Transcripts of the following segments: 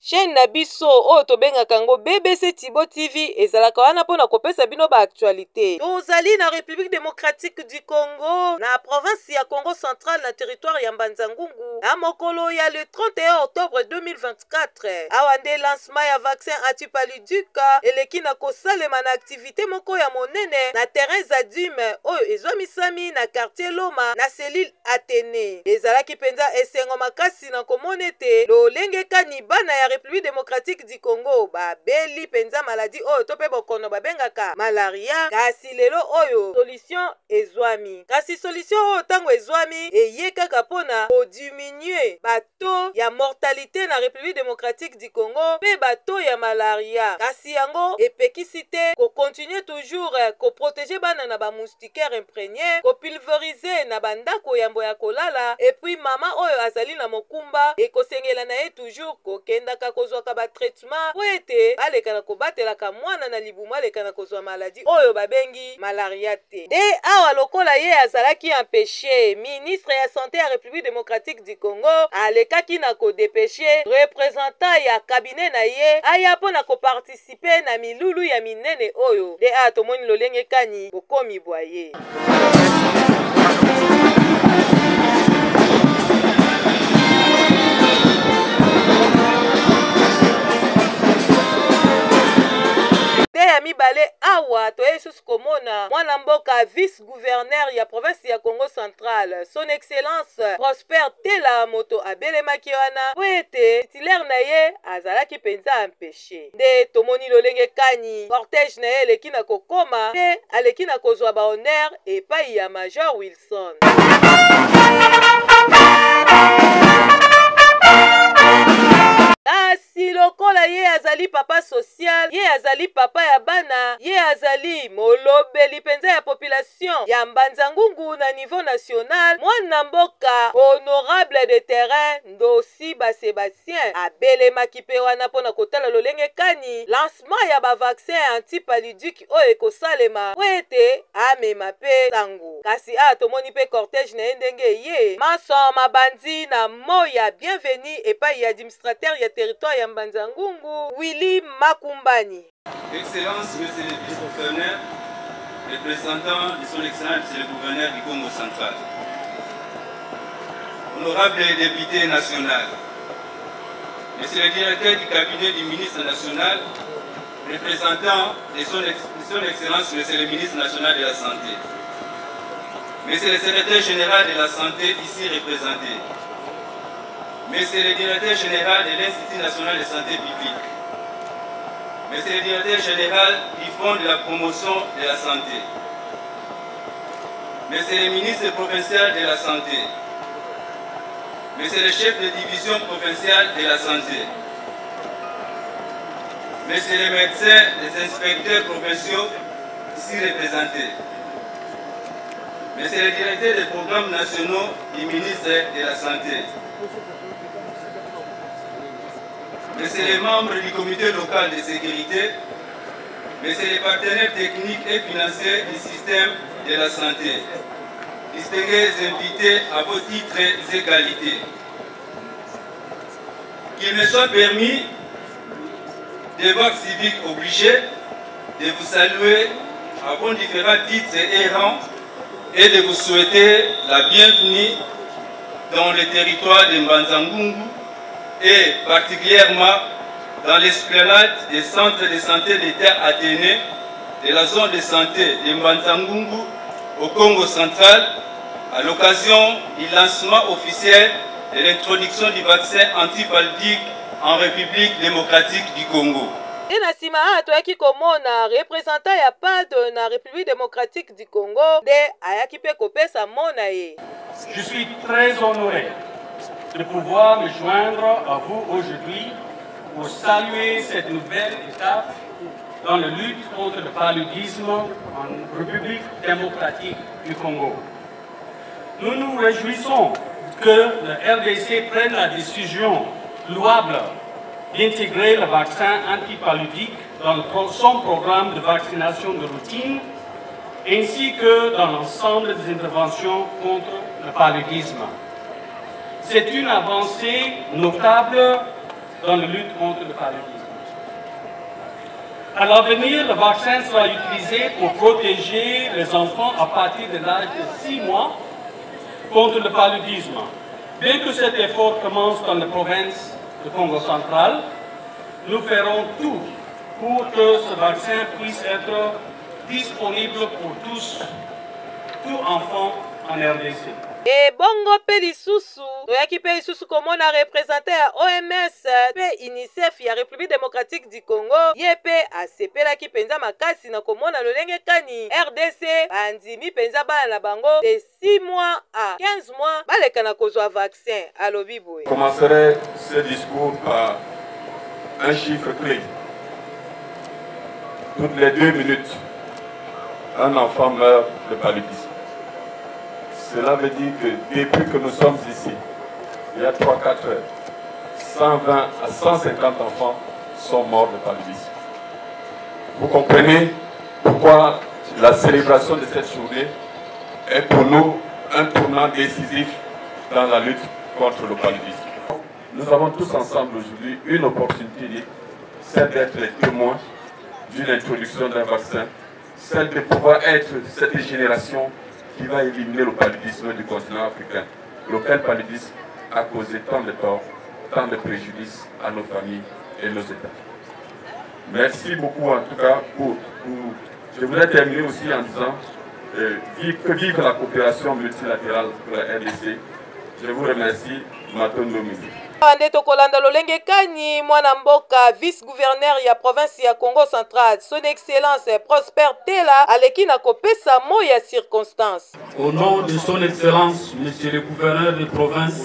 chaîne na biso oyo tobengaka yango BBC Tibo TV ezalaka wana mpona kopesa bino ba actualité. Tozali na République démocratique du Congo, na province ya Congo central, na territoire ya Mbanza-Ngungu, na mokolo ya le 31 octobre 2024. Awa nde lancement ya vaccin antipaludique eleki na kosalema na activité moko ya monene na terrain za Dume oyo ezwamisami na quartier Loma na cellule Athénée. Ezalaki penza esengo makasi na komona ete lolenge kani bana ya République démocratique du Congo babeli penza maladie oyo to pe bokono babengaka malaria, kasi lelo oyo solution ezwami. Kasi solution oyo tango ezwami eye kaka pona odiminue bato ya mortalité na République démocratique du Congo pe bato ya malaria. Kasi yango epekisi te ko continuer toujours ko protéger bana na ba moustiquaire imprégné, ko pulvériser na bandako yambo ya kolala, et puis mama oyo azali na mokumba ekosengela na ye toujours kokenda kozwaka ba traitement po ete aleka na kobatelaka mwana na libumu aleka na kozwa maladie oyo babengi malaria te. De awa lokola ye azalaki empêché, ministre ya santé ya République démocratique du Congo alekaki na kodépêché représentant ya cabinet na ye aya mpona koparticipe na milulu ya minene oyo. De awa tomoni lolenge kani bokomi bwaye. Ya mibale awa toye susu komona mwana mboka vice-gouverneur ya province ya Congo central, son excellence Prosper Tela moto abelemaki wana po ete titulaire na ye azalaki penza empêché. Nde tomoni lolenge kani cortège na ye eleki na kokoma pe aleki na kozwa ba honneur epai ya Major Wilson. Kasi lokola ye azali papa social, ye azali papa ya bana, ye azali molobeli penza ya population ya Mbanza-Ngungu na niveau national, mwana mboka honorable de terrain Ndosi Basébastien abelemaki pe wana mpona kotala lolenge kani lancement ya ba vaccin antipaludique oyo ekosalema po ete amema pe sango. Kasi tomoni pe cortège na ye ndenge ye maso mabandi na moya bienvenue epai ya administrateur ya territoire ya Mbanza-Ngungu Willy Makumbani. Excellence, monsieur le vice-gouverneur, représentant de son excellence, monsieur le gouverneur du Congo central. Honorable député national, monsieur le directeur du cabinet du ministre national, représentant de son excellence, monsieur le ministre national de la santé, monsieur le secrétaire général de la santé ici représenté, monsieur le directeur général de l'Institut national de santé publique, monsieur le directeur général du Fonds de la promotion de la santé, monsieur le ministre provincial de la santé, monsieur le chef de division provinciale de la santé, monsieur les médecins, les inspecteurs provinciaux ici représentés, monsieur le directeur des programmes nationaux du ministère de la Santé, monsieur les membres du comité local de sécurité, monsieur les partenaires techniques et financiers du système de la santé, distingués invités à vos titres et qualités. Qu'il me soit permis, devoir civique obligé, de vous saluer à vos différents titres et rangs et de vous souhaiter la bienvenue dans le territoire de Mbanza-Ngungu et particulièrement dans l'esplanade des centres de santé d'État Athénée de la zone de santé de Mbanza-Ngungu au Congo central à l'occasion du lancement officiel de l'introduction du vaccin antipaludique en République démocratique du Congo. Na sima toyaki komona représentant ya PAD na République démocratique du Congo de ayaki pe kopesa mona ye. Je suis très honoré de pouvoir me joindre à vous aujourd'hui pour saluer cette nouvelle étape dans la lutte contre le paludisme en République démocratique du Congo. Nous nous réjouissons que le RDC prenne la décision louable d'intégrer le vaccin antipaludique dans son programme de vaccination de routine, ainsi que dans l'ensemble des interventions contre le paludisme. C'est une avancée notable dans la lutte contre le paludisme. À l'avenir, le vaccin sera utilisé pour protéger les enfants à partir de l'âge de 6 mois contre le paludisme. Bien que cet effort commence dans la province du Congo central, nous ferons tout pour que ce vaccin puisse être disponible pour tous, tout enfant en RDC. Et bongo pe lisusu toyaki pe lisusu komona représentant ya OMS pe UNICEF ya République démocratique du Congo ye pe asepelaki penza makasi na komona lolenge kani RDC bandimi penza bana na bango de 6 mois à 15 mois baleka na kozwa vaccin alobi boye. Je commencerai ce discours par un chiffre clé. Toutes les 2 minutes, un enfant meurt de paludisme. Cela veut dire que depuis que nous sommes ici, il y a 3-4 heures, 120 à 150 enfants sont morts de paludisme. Vous comprenez pourquoi la célébration de cette journée est pour nous un tournant décisif dans la lutte contre le paludisme. Nous avons tous ensemble aujourd'hui une opportunité, celle d'être les témoins d'une introduction d'un vaccin, celle de pouvoir être cette génération qui va éliminer le paludisme du continent africain. Lequel paludisme a causé tant de torts, tant de préjudices à nos familles et nos États. Merci beaucoup en tout cas pour. Je voudrais terminer aussi en disant que vive la coopération multilatérale pour la RDC. Je vous remercie, Matondo Mimi. Ande tokolanda lolenge kani mwana mboka vice-gouverneur ya province ya Congo central son excellence Prosper Tela aleki na kopesa moya circonstance. Au nom de son excellence monsieur le gouverneur de province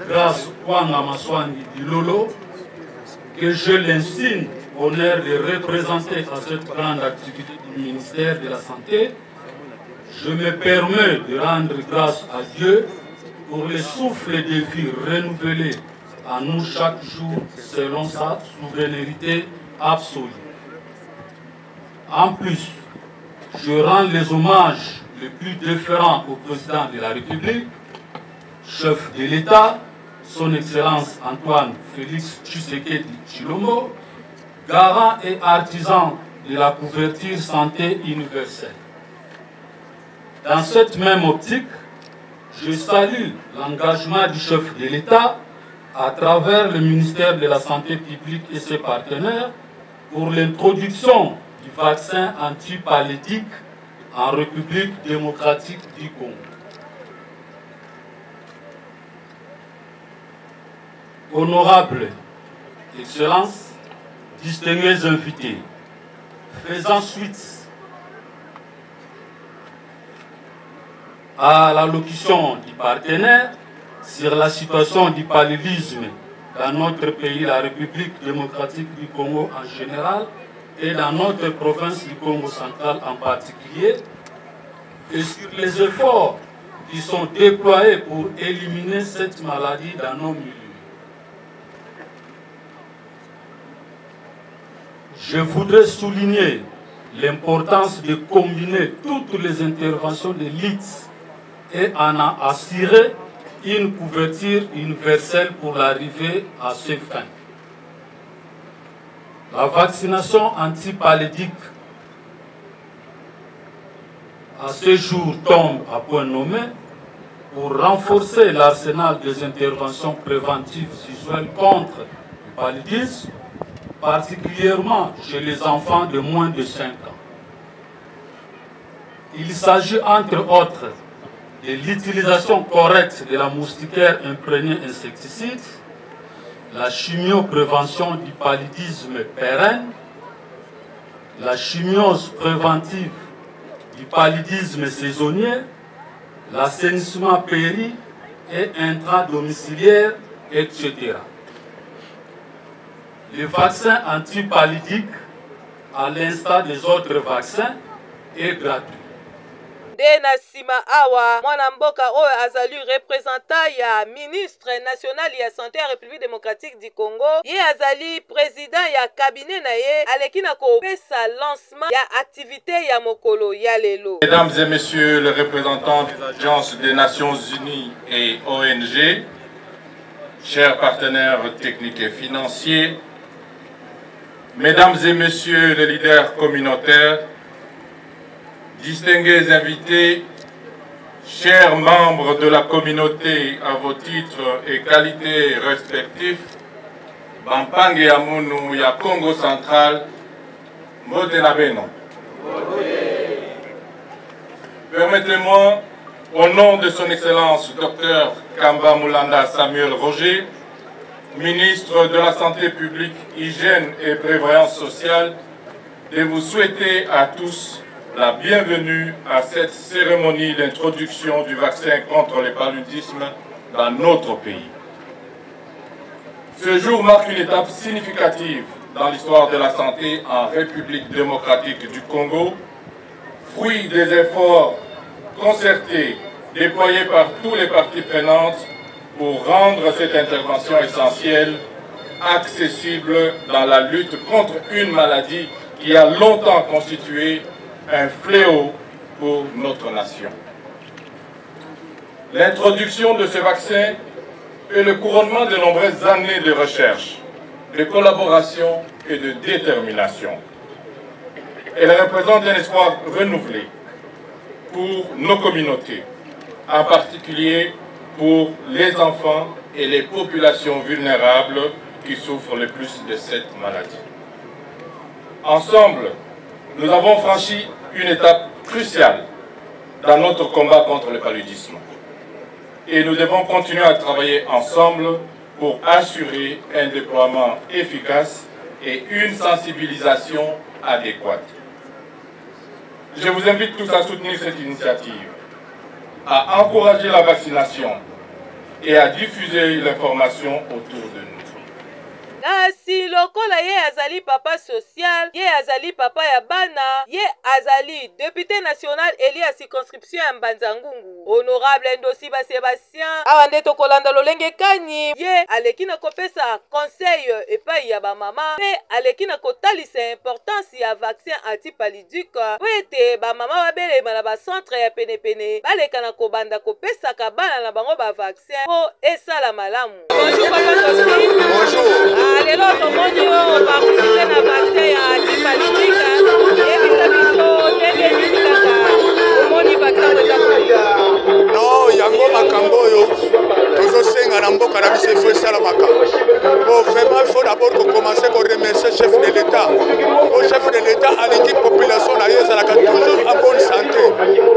grâce Kwanga Maswani Dilolo que je l'insigne honneur de représenter à cette grande activité du ministère de la Santé, je me permets de rendre grâce à Dieu pour le souffle de vie renouvelé à nous chaque jour selon sa souveraineté absolue. En plus, je rends les hommages les plus déférents au président de la République, chef de l'État, son Excellence Antoine Félix Tshisekedi Tshilombo, garant et artisan de la couverture santé universelle. Dans cette même optique, je salue l'engagement du chef de l'État à travers le ministère de la Santé publique et ses partenaires pour l'introduction du vaccin antipalédique en République démocratique du Congo. Honorables Excellences, distingués invités, faisant suite à l'allocution du partenaire sur la situation du paludisme dans notre pays, la République démocratique du Congo en général, et dans notre province du Congo central en particulier, et sur les efforts qui sont déployés pour éliminer cette maladie dans nos milieux. Je voudrais souligner l'importance de combiner toutes les interventions de l'ITS et en assurer une couverture universelle pour l'arrivée à ces fins. La vaccination antipalédique à ce jour tombe à point nommé pour renforcer l'arsenal des interventions préventives usuelles contre le paludisme, particulièrement chez les enfants de moins de 5 ans. Il s'agit entre autres de l'utilisation correcte de la moustiquaire imprégnée insecticide, la chimioprévention du paludisme pérenne, la chimiose préventive du paludisme saisonnier, l'assainissement péri et intradomiciliaire, etc. Le vaccin antipaludique, à l'instar des autres vaccins, est gratuit. Dena sima awa mwana mboka oyo azali représentant ya ministre national ya santé ya République démocratique du Congo, ye azali président ya cabinet na ye aleki na kopesa lancement ya activité ya mokolo ya lelo. Mesdames et messieurs les représentants des agences des Nations Unies et ONG, chers partenaires techniques et financiers, mesdames et messieurs les leaders communautaires, distingués invités, chers membres de la communauté à vos titres et qualités respectifs, Bampange Amunu ya Congo central, Mbote Nabeno. Permettez-moi, au nom de son Excellence Dr Kamba Moulanda Samuel Roger, ministre de la Santé publique, Hygiène et Prévoyance sociale, de vous souhaiter à tous la bienvenue à cette cérémonie d'introduction du vaccin contre le paludisme dans notre pays. Ce jour marque une étape significative dans l'histoire de la santé en République démocratique du Congo, fruit des efforts concertés déployés par tous les parties prenantes pour rendre cette intervention essentielle accessible dans la lutte contre une maladie qui a longtemps constitué un fléau pour notre nation. L'introduction de ce vaccin est le couronnement de nombreuses années de recherche, de collaboration et de détermination. Elle représente un espoir renouvelé pour nos communautés, en particulier pour les enfants et les populations vulnérables qui souffrent le plus de cette maladie. Ensemble, nous avons franchi une étape cruciale dans notre combat contre le paludisme. Et nous devons continuer à travailler ensemble pour assurer un déploiement efficace et une sensibilisation adéquate. Je vous invite tous à soutenir cette initiative, à encourager la vaccination et à diffuser l'information autour de nous. Kasi lokola ye azali papa social, ye azali papa ya bana, ye azali député national élu à circonscription ya Mbanza-Ngungu. Honorable Ndosiba Sébastien, awa nde tokolanda lolenge kani, ye aleki na kopesa conseil epai ya ba mama, pe aleki na kotalisa importance ya vaccin antipaliduc, po ete ba mama babelema na ba centre ya pene baleka na kobanda kopesaka bana na bango ba vaccin po esala malamu. Bonjour papa Tosi. Bonjour. Lelo tomoni o participe na vaccin ya antipaliduc, yebisa biso ndenge nini kaka omoni vaccin eza kolia. Non, yango makambo oyo tozosenga na mboka na biso ifo esalamaka. Bon, vraiment il faut d'abord commencer à remercier chef de l'État. Au chef de l'État alingi population na ye ezalaka toujours en bonne santé.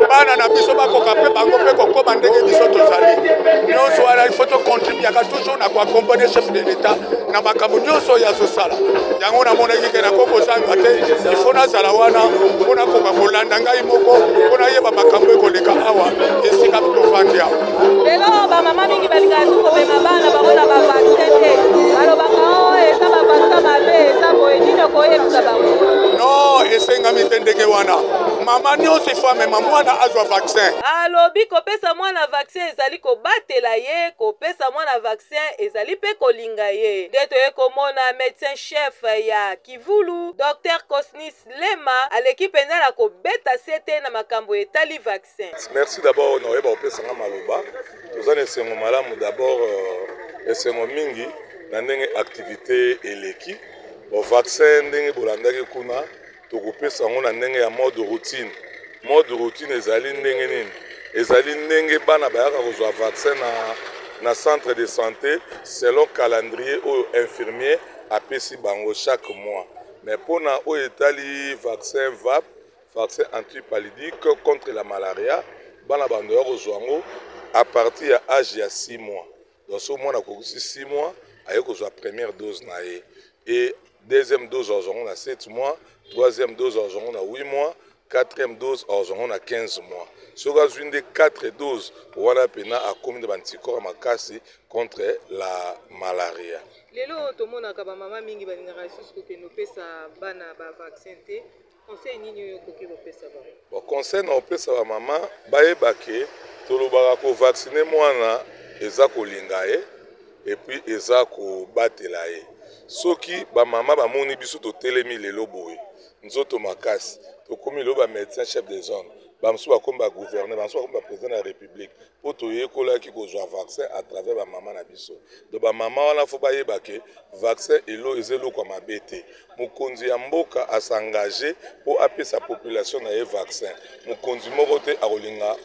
Bana na biso bakoka pe bango pe kokoma ndenge biso tozali. Nyonso wana il faut contribuer toujours na accompagner chef de l'État na makambo nyonso ya zosala. Yango na mona yike na kokozanga te il faut nazala wana mpona koka kolanda ngai moko mpona yeba makambo ekoleka awa esika tovandi awa. Lelo bamama mingi balingaka tu kopema bana bango na bavaccin te balobaka o eza bavaccin mabe eza boye nini okoyebisa bango? Non, esengami te ndenge wana mama nyonso ifo amema mwana azwa vaccin. Alobi kopesa mwana vaccin ezali kobatela ye, kopesa mwana vaccin ezali pe kolinga ye. Nde toye komona médecin chef ya Kivulu Dr Cosnis Lema aleki penza na kobeta sete na makambo etali vaccin. Merci d'abord na yeba opesanga maloba. Tozana esengo malamu d'abord esengo mingi na ndenge activité eleki. Au vaccin ndenge bolandaki kuna tokopesa ngo na ndenge ya mode routine. Mode routine ezali ndenge nini? Ezali ndenge bana bayaka kozwa vaccin na centre de santé selon calendrier ou infirmier apesi bango chaque mois. Mais pona o etali vaccin VAP, vaccin antipalidique contre la malaria, bana bando ya kozwa ngo à partir ya âge ya 6 mois. Donc ce mois na kokusi 6 mois aye kozwa première dose na ye. Et deuxième dose on a 7 mois, troisième dose on a 8 mois, quatrième dose on a 15 mois. Sur une des 4 doses, on a pena à combien d'anticorps makasi contre la malaria. Lelo tomonaka ba mama mingi balingaka susu ke nopesa bana ba vaccin te. Conseil nini yo koki kopesa ba? Bon conseil na opesa ba mama bayebake tolobaka ko vacciner mwana eza kolinga ye et puis eza ko batela ye. Soki ba mama ba moni biso to telemi lelo boye nzoto makasi to komi lo ba médecin chef de zone bamosusu bakomi bagouverneur bamosusu bakomi baprésident de la république mpo toyekolaki kozwa vaccin à travers bamama na biso donc bamama wana fo bayeba ke vaccin eza eloko ya mabe te mokonzi ya mboka asengage mpo apesa population na ye vaccin mokonzi moko te akolinga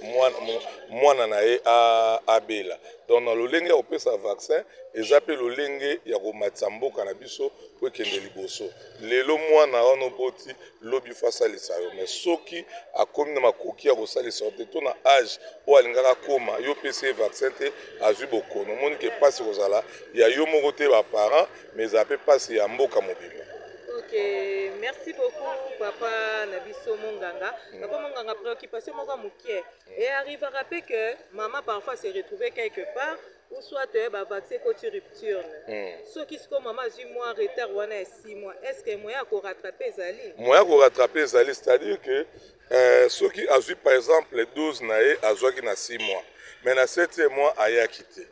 mwana na ye abela donc na lolenge ya kopesa vaccin eza mpe lolenge ya komatisa mboka na biso mpo ekende liboso lelo mwana wana oboti lobi fo asalisa yo mais soki akomi na makoki ya kosalisa yo te to na age oyo alingaka koma yo pesa ye vaccin te azwi bokono omoni ke mpasi kozala ya yo moko te baparent mais ezala mpe mpasi ya mboka mobimba. Ok, merci beaucoup papa Nabiso Monganga. Papa Monganga, préoccupation moka mukie. Et arrive à rappeler que maman parfois s'est retrouvée quelque part ou soit vaccin contre rupture. Ce qui se maman a 8 mois retard ou 6 mois. Est-ce que moyen pour rattraper Zali? Moyen pour rattraper Zali, c'est-à-dire que ceux qui a vu par exemple les 12 nae a joué na 6 mois. Mais na 7e mois a quitté.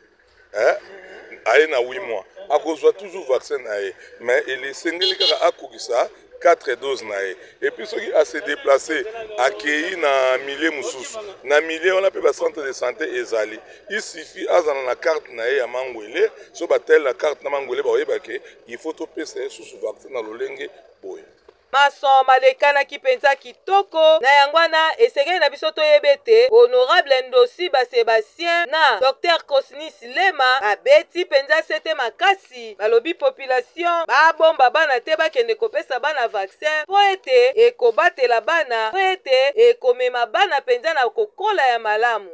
Aye na 8 mois. A cause toujours vaccin nae. Mais il est single à Koukisa 4 doses nae. Et puis ceux qui a se déplacé accueilli na milieu moussous. Na milieu on appelle le centre de santé ezali. Il suffit azana na carte nae ya mangwele, so batel la carte na mangwele ba oyeba ke il faut to pesa sous vaccin na lolenge boy. Mason malekana kipenza kitoko na yangwana esengeli na biso toyebete honorable Ndosi Sébastien na Dr Cosnis Lema abeti penza sete makasi balobi population babomba bana te bakende kopesa bana vaccin po ete ekobatela bana po ete ekomema bana penza na kokola ya malamu.